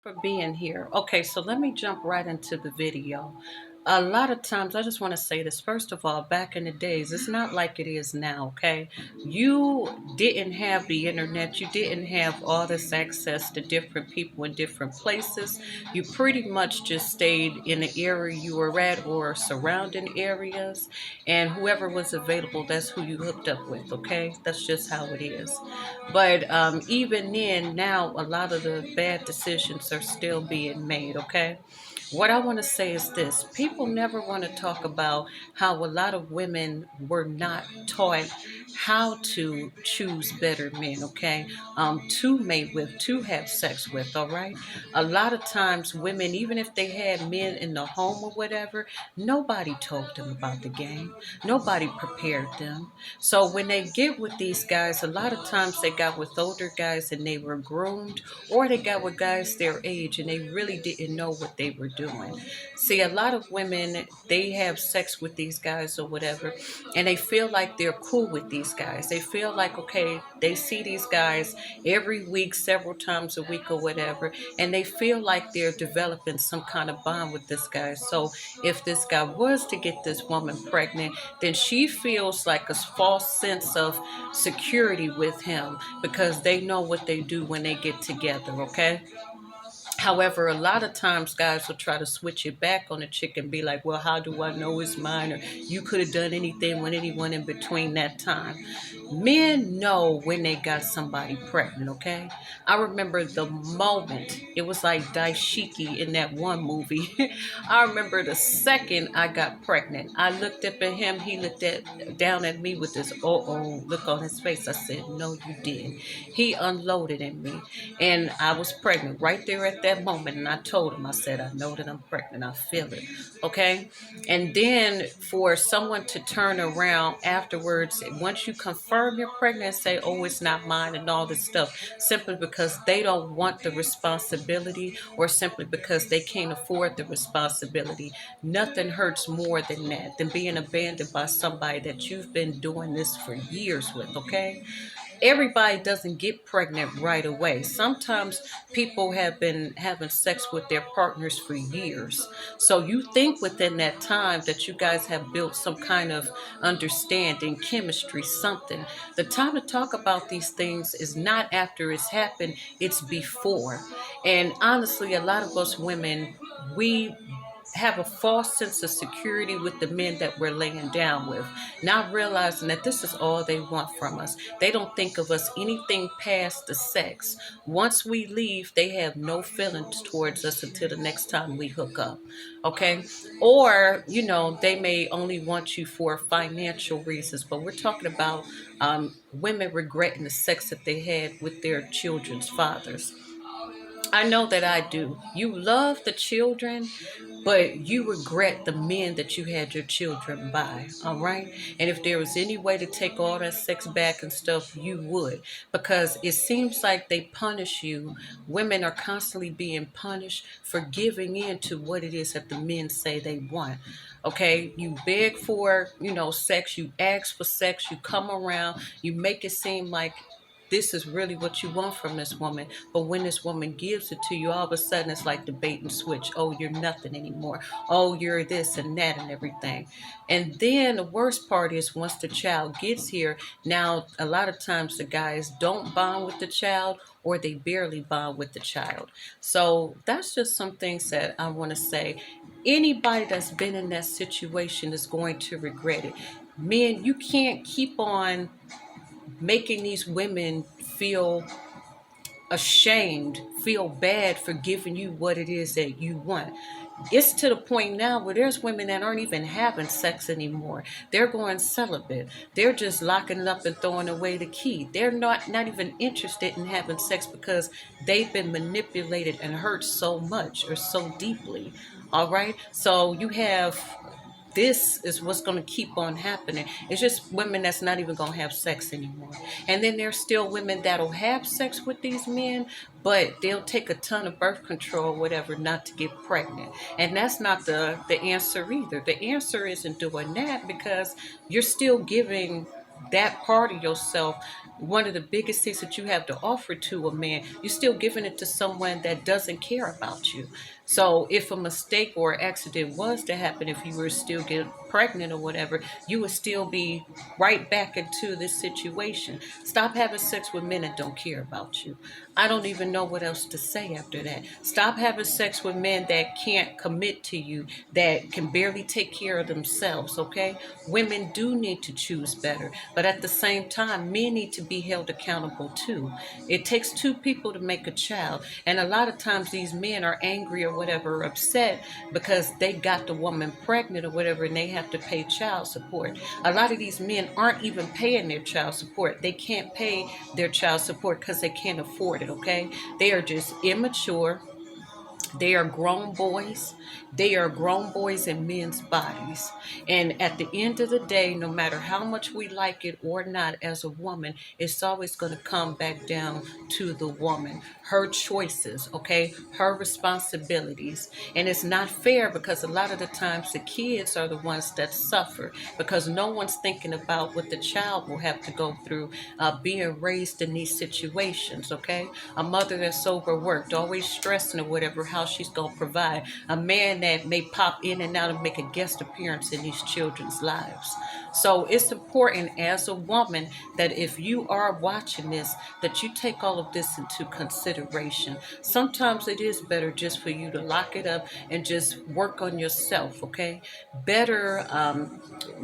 For being here. Okay, so let me jump right into the video. A lot of times, I just want to say this. First of all, back in the days, it's not like it is now, okay? You didn't have the internet. You didn't have all this access to different people in different places. You pretty much just stayed in the area you were at or surrounding areas. And whoever was available, that's who you hooked up with, okay? That's just how it is. But even then, now a lot of the bad decisions are still being made, okay? What I want to say is this: people never want to talk about how a lot of women were not taught how to choose better men, okay? To mate with, to have sex with, all right? A lot of times, women, even if they had men in the home or whatever, nobody told them about the game, nobody prepared them. So when they get with these guys, a lot of times they got with older guys and they were groomed, or they got with guys their age and they really didn't know what they were doing. See, a lot of women, they have sex with these guys or whatever, and they feel like they're cool with these guys. They feel like, okay, they see these guys every week, several times a week or whatever, and they feel like they're developing some kind of bond with this guy. So if this guy was to get this woman pregnant, then she feels like a false sense of security with him because they know what they do when they get together, okay? However, a lot of times guys will try to switch it back on a chick and be like, well, how do I know it's mine? Or you could have done anything with anyone in between that time. Men know when they got somebody pregnant, okay? I remember the moment, it was like Daishiki in that one movie. I remember the second I got pregnant. I looked up at him, he looked down at me with this look on his face. I said, no, you didn't. He unloaded in me. And I was pregnant right there at that moment. And I told him, I said, I know that I'm pregnant. I feel it. Okay. And then for someone to turn around afterwards, once you confirm you're pregnant, and say, oh, it's not mine and all this stuff, simply because they don't want the responsibility or simply because they can't afford the responsibility. Nothing hurts more than that, than being abandoned by somebody that you've been doing this for years with, okay? Everybody doesn't get pregnant right away. Sometimes people have been having sex with their partners for years. So you think within that time that you guys have built some kind of understanding, chemistry, something. The time to talk about these things is not after it's happened, it's before. And honestly, a lot of us women, we have a false sense of security with the men that we're laying down with, not realizing that this is all they want from us. They don't think of us anything past the sex. Once we leave, they have no feelings towards us until the next time we hook up. Okay? Or, they may only want you for financial reasons, but we're talking about women regretting the sex that they had with their children's fathers. I know that I do. You love the children, but you regret the men that you had your children by, all right? And if there was any way to take all that sex back and stuff, you would. Because it seems like they punish you. Women are constantly being punished for giving in to what it is that the men say they want. Okay, you beg for, sex, you ask for sex, you come around, you make it seem like this is really what you want from this woman. But when this woman gives it to you, all of a sudden it's like the bait and switch. Oh, you're nothing anymore. Oh, you're this and that and everything. And then the worst part is once the child gets here, now a lot of times the guys don't bond with the child or they barely bond with the child. So that's just some things that I want to say. Anybody that's been in that situation is going to regret it. Men, you can't keep on making these women feel ashamed, feel bad for giving you what it is that you want. It's to the point now where there's women that aren't even having sex anymore. They're going celibate. They're just locking it up and throwing away the key. They're not even interested in having sex because they've been manipulated and hurt so much or so deeply. All right. So you have, this is what's going to keep on happening. It's just women that's not even going to have sex anymore. And then there's still women that'll have sex with these men, but they'll take a ton of birth control or whatever not to get pregnant. And that's not the answer either. The answer isn't doing that because you're still giving that part of yourself one of the biggest things that you have to offer to a man, you're still giving it to someone that doesn't care about you. So if a mistake or accident was to happen, if you were still get pregnant or whatever, you would still be right back into this situation. Stop having sex with men that don't care about you. I don't even know what else to say after that. Stop having sex with men that can't commit to you, that can barely take care of themselves, okay? Women do need to choose better, but at the same time, men need to be held accountable too. It takes two people to make a child, and a lot of times these men are angry or whatever, upset because they got the woman pregnant or whatever, and they have to pay child support. A lot of these men aren't even paying their child support. They can't pay their child support because they can't afford it, okay? They are just immature. They are grown boys. They are grown boys in men's bodies. And at the end of the day, no matter how much we like it or not as a woman, it's always going to come back down to the woman, her choices, okay, her responsibilities. And it's not fair because a lot of the times the kids are the ones that suffer because no one's thinking about what the child will have to go through being raised in these situations, okay? A mother that's overworked, always stressing or whatever, how she's going to provide. A man that may pop in and out and make a guest appearance in these children's lives. So it's important as a woman that if you are watching this, that you take all of this into consideration. Sometimes it is better just for you to lock it up and just work on yourself, okay? Better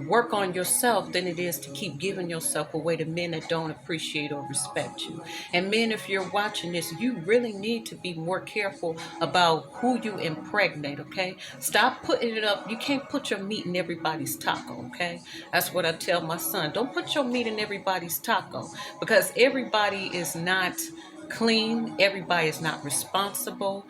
work on yourself than it is to keep giving yourself away to men that don't appreciate or respect you. And men, if you're watching this, you really need to be more careful about who you impregnate, okay? Stop putting it up. You can't put your meat in everybody's taco, okay? That's what I tell my son. Don't put your meat in everybody's taco because everybody is not clean. Everybody is not responsible.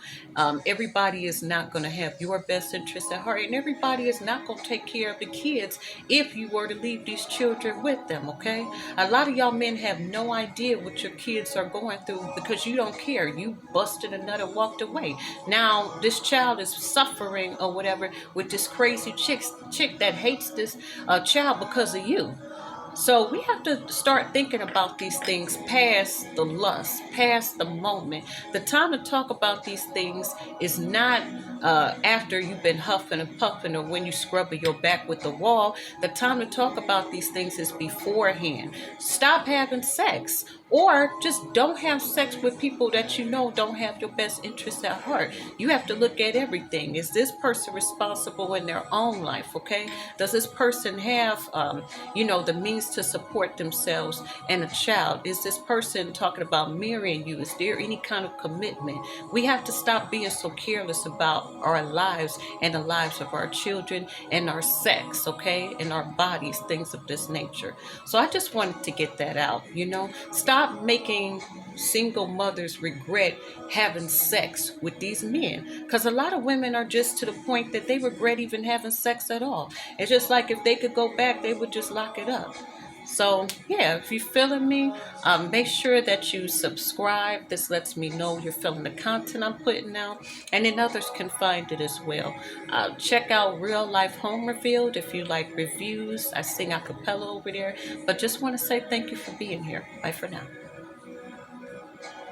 Everybody is not going to have your best interest at heart. And everybody is not going to take care of the kids if you were to leave these children with them, okay? A lot of y'all men have no idea what your kids are going through because you don't care. You busted a nut and walked away. Now, this child is suffering or whatever with this crazy chick that hates this child because of you. So we have to start thinking about these things past the lust, past the moment. The time to talk about these things is not after you've been huffing and puffing or when you scrubbing your back with the wall. The time to talk about these things is beforehand. Stop having sex. Or just don't have sex with people that you know don't have your best interests at heart. You have to look at everything. Is this person responsible in their own life, okay? Does this person have, the means to support themselves and a child? Is this person talking about marrying you? Is there any kind of commitment? We have to stop being so careless about our lives and the lives of our children and our sex, okay? And our bodies, things of this nature. So I just wanted to get that out, Stop making single mothers regret having sex with these men. Because a lot of women are just to the point that they regret even having sex at all. It's just like if they could go back, they would just lock it up. So, yeah, if you're feeling me, make sure that you subscribe. This lets me know you're feeling the content I'm putting out, and then others can find it as well. Check out Real Life Home Revealed if you like reviews. I sing a cappella over there. But just want to say thank you for being here. Bye for now.